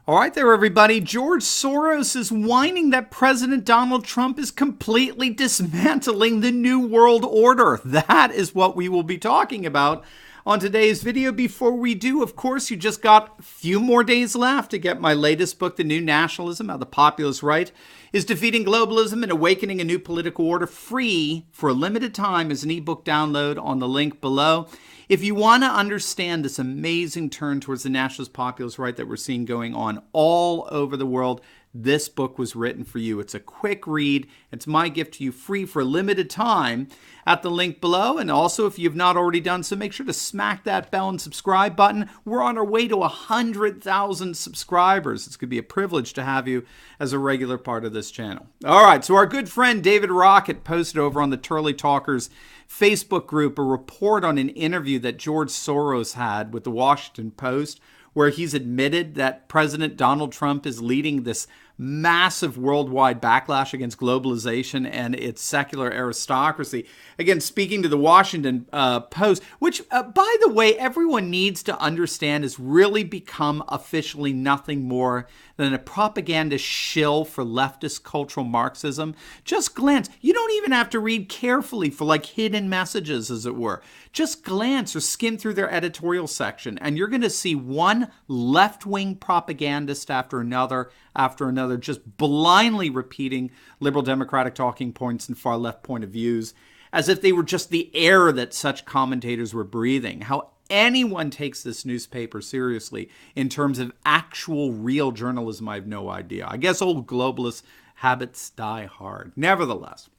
All right there, everybody. George Soros is whining that President Donald Trump is completely dismantling the New World Order. That is what we will be talking about on today's video. Before we do, of course, you just got a few more days left to get my latest book, The New Nationalism, How the Populist Right is Defeating Globalism and Awakening a New Political Order, free for a limited time as an ebook download on the link below. If you want to understand this amazing turn towards the nationalist populist right that we're seeing going on all over the world, this book was written for you. It's a quick read. It's my gift to you, free for a limited time at the link below. And also, if you've not already done so, make sure to smack that bell and subscribe button. We're on our way to 100,000 subscribers. It's going to be a privilege to have you as a regular part of this channel. All right, so our good friend David Rocket posted over on the Turley Talkers Facebook group a report on an interview that George Soros had with the Washington Post, where he's admitted that President Donald Trump is leading this massive worldwide backlash against globalization and its secular aristocracy. Again, speaking to the Washington Post, which, by the way, everyone needs to understand has really become officially nothing more than a propaganda shill for leftist cultural Marxism. Just glance. You don't even have to read carefully for like hidden messages, as it were. Just glance or skim through their editorial section, and you're going to see one left-wing propagandist after another, just blindly repeating liberal democratic talking points and far left point of views as if they were just the air that such commentators were breathing. How anyone takes this newspaper seriously in terms of actual real journalism, I have no idea. I guess old globalist habits die hard. Nevertheless,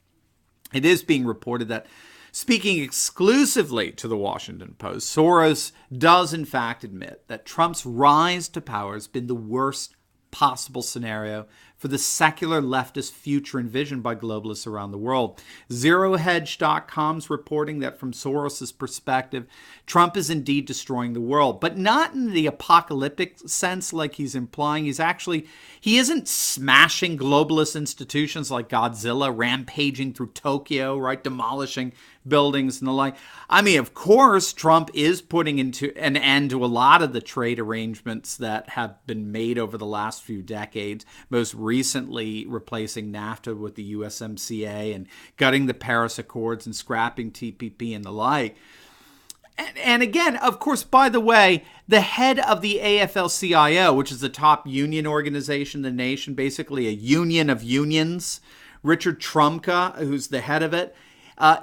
it is being reported that, speaking exclusively to the Washington Post, Soros does in fact admit that Trump's rise to power has been the worst possible scenario for the secular leftist future envisioned by globalists around the world. ZeroHedge.com's reporting that from Soros's perspective, Trump is indeed destroying the world, but not in the apocalyptic sense like he's implying. He isn't smashing globalist institutions like Godzilla, rampaging through Tokyo, right, demolishing buildings and the like. I mean, of course, Trump is putting into an end to a lot of the trade arrangements that have been made over the last few decades, most recently replacing NAFTA with the USMCA and gutting the Paris Accords and scrapping TPP and the like. And again, of course, by the way, the head of the AFL-CIO, which is the top union organization in the nation, basically a union of unions, Richard Trumka, who's the head of it,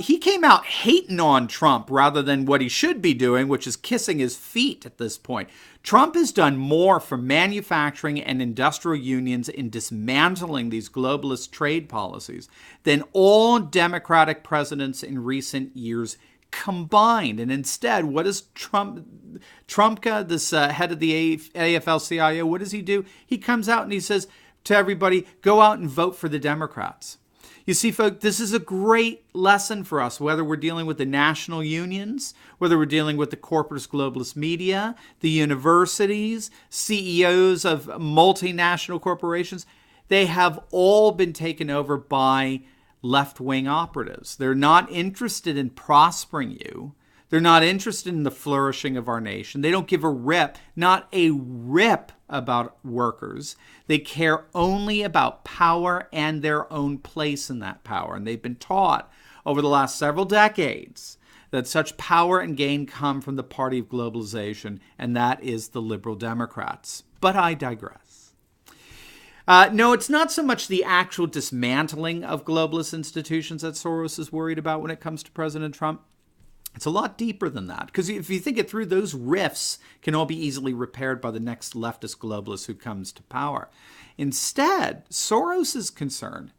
he came out hating on Trump rather than what he should be doing, which is kissing his feet at this point. Trump has done more for manufacturing and industrial unions in dismantling these globalist trade policies than all Democratic presidents in recent years combined. And instead, what does Trumka, this head of the AFL-CIO, what does he do? He comes out and he says to everybody, go out and vote for the Democrats. You see, folks, this is a great lesson for us, whether we're dealing with the national unions, whether we're dealing with the corporate globalist media, the universities, CEOs of multinational corporations. They have all been taken over by left-wing operatives. They're not interested in prospering you. They're not interested in the flourishing of our nation. They don't give a rip, not a rip, about workers. They care only about power and their own place in that power. And they've been taught over the last several decades that such power and gain come from the party of globalization, and that is the liberal Democrats. But I digress. No, it's not so much the actual dismantling of globalist institutions that Soros is worried about when it comes to President Trump. It's a lot deeper than that, because if you think it through, those rifts can all be easily repaired by the next leftist globalist who comes to power. Instead, Soros is concerned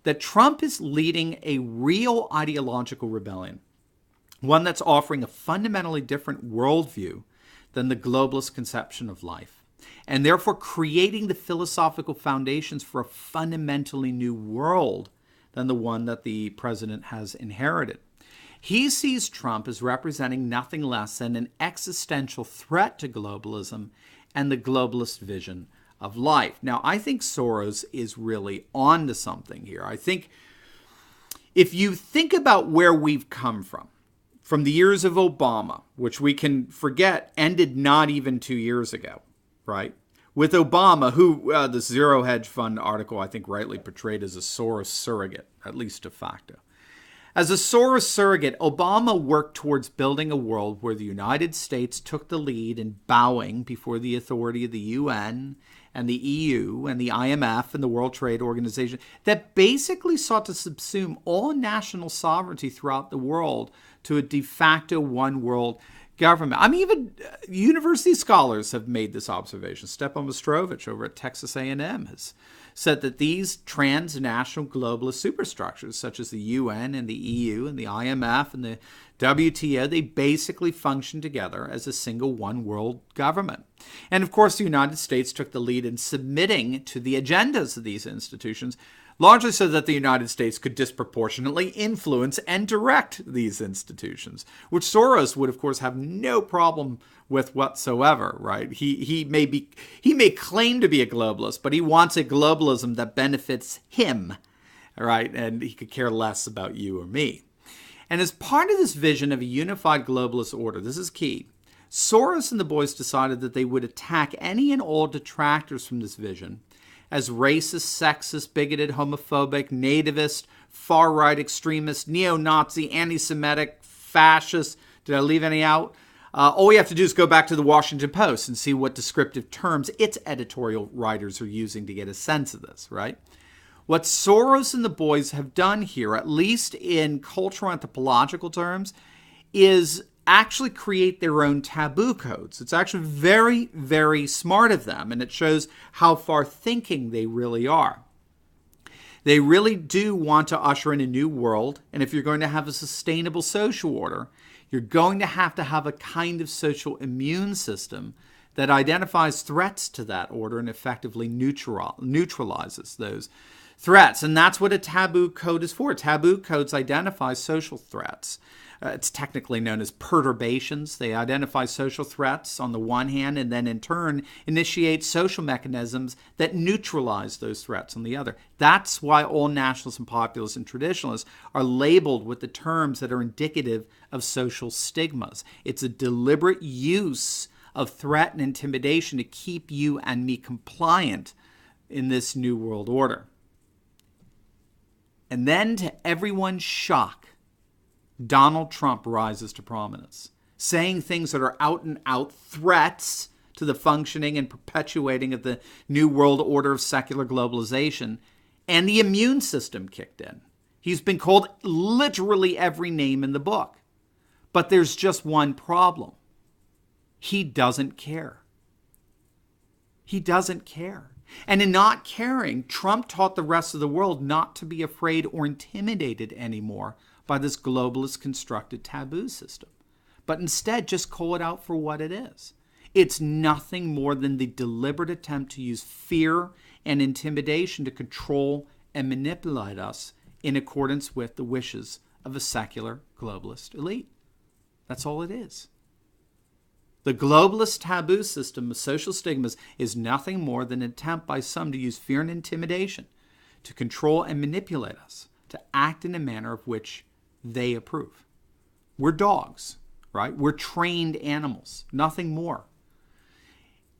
that Trump is leading a real ideological rebellion, one that's offering a fundamentally different worldview than the globalist conception of life, and therefore creating the philosophical foundations for a fundamentally new world than the one that the president has inherited. He sees Trump as representing nothing less than an existential threat to globalism and the globalist vision of life. Now, I think Soros is really on to something here. I think if you think about where we've come from the years of Obama, which we can forget ended not even 2 years ago, right? with Obama, who the Zero Hedge Fund article, I think, rightly portrayed as a Soros surrogate, at least de facto. As a Soros surrogate, Obama worked towards building a world where the United States took the lead in bowing before the authority of the UN and the EU and the IMF and the World Trade Organization that basically sought to subsume all national sovereignty throughout the world to a de facto one world government. I mean, even university scholars have made this observation. Stepan Mostrovich over at Texas A&M has said that these transnational globalist superstructures, such as the UN and the EU and the IMF and the WTO, they basically function together as a single one world government. And of course, the United States took the lead in submitting to the agendas of these institutions, largely so that the United States could disproportionately influence and direct these institutions, which Soros would, of course, have no problem with whatsoever, right? He may claim to be a globalist, but he wants a globalism that benefits him, right? And he could care less about you or me. And as part of this vision of a unified globalist order, this is key, Soros and the boys decided that they would attack any and all detractors from this vision as racist, sexist, bigoted, homophobic, nativist, far-right extremist, neo-Nazi, anti-Semitic, fascist. Did I leave any out? All we have to do is go back to the Washington Post and see what descriptive terms its editorial writers are using to get a sense of this, right? What Soros and the boys have done here, at least in cultural anthropological terms, is actually create their own taboo codes. It's actually very, very smart of them, and it shows how far thinking they really are. They really do want to usher in a new world, and if you're going to have a sustainable social order, you're going to have a kind of social immune system that identifies threats to that order and effectively neutralizes those threats. And that's what a taboo code is for. Taboo codes identify social threats. It's technically known as perturbations. They identify social threats on the one hand and then in turn initiate social mechanisms that neutralize those threats on the other. That's why all nationalists and populists and traditionalists are labeled with the terms that are indicative of social stigmas. It's a deliberate use of threat and intimidation to keep you and me compliant in this new world order. And then, to everyone's shock, Donald Trump rises to prominence, saying things that are out and out threats to the functioning and perpetuating of the new world order of secular globalization, and the immune system kicked in. He's been called literally every name in the book. But there's just one problem. He doesn't care. He doesn't care. And in not caring, Trump taught the rest of the world not to be afraid or intimidated anymore by this globalist constructed taboo system, but instead just call it out for what it is. It's nothing more than the deliberate attempt to use fear and intimidation to control and manipulate us in accordance with the wishes of a secular globalist elite. That's all it is. The globalist taboo system of social stigmas is nothing more than an attempt by some to use fear and intimidation to control and manipulate us to act in a manner of which they approve. We're dogs, right? We're trained animals, nothing more.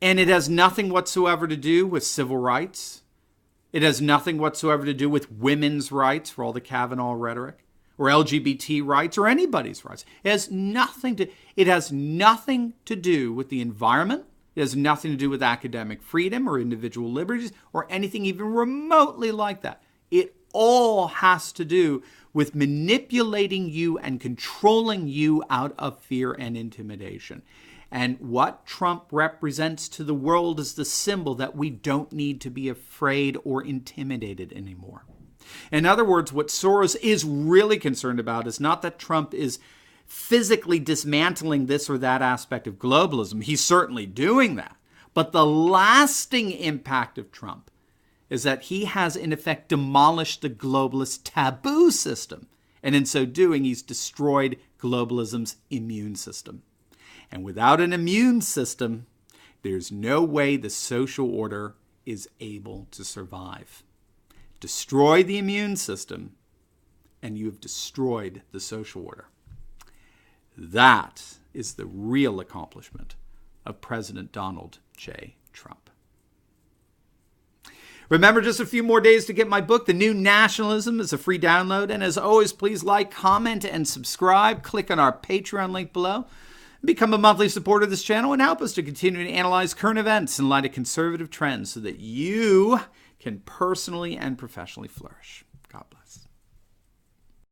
And it has nothing whatsoever to do with civil rights. It has nothing whatsoever to do with women's rights, for all the Kavanaugh rhetoric, or LGBT rights, or anybody's rights. It has nothing to do with the environment. It has nothing to do with academic freedom or individual liberties or anything even remotely like that. It all has to do with manipulating you and controlling you out of fear and intimidation. And what Trump represents to the world is the symbol that we don't need to be afraid or intimidated anymore. In other words, what Soros is really concerned about is not that Trump is physically dismantling this or that aspect of globalism. He's certainly doing that. But the lasting impact of Trump is that he has, in effect, demolished the globalist taboo system. And in so doing, he's destroyed globalism's immune system. And without an immune system, there's no way the social order is able to survive. Destroy the immune system, and you have destroyed the social order. That is the real accomplishment of President Donald J. Trump. Remember, just a few more days to get my book, The New Nationalism, is a free download. And as always, please like, comment, and subscribe. Click on our Patreon link below. Become a monthly supporter of this channel and help us to continue to analyze current events in light of conservative trends so that you can personally and professionally flourish. God bless.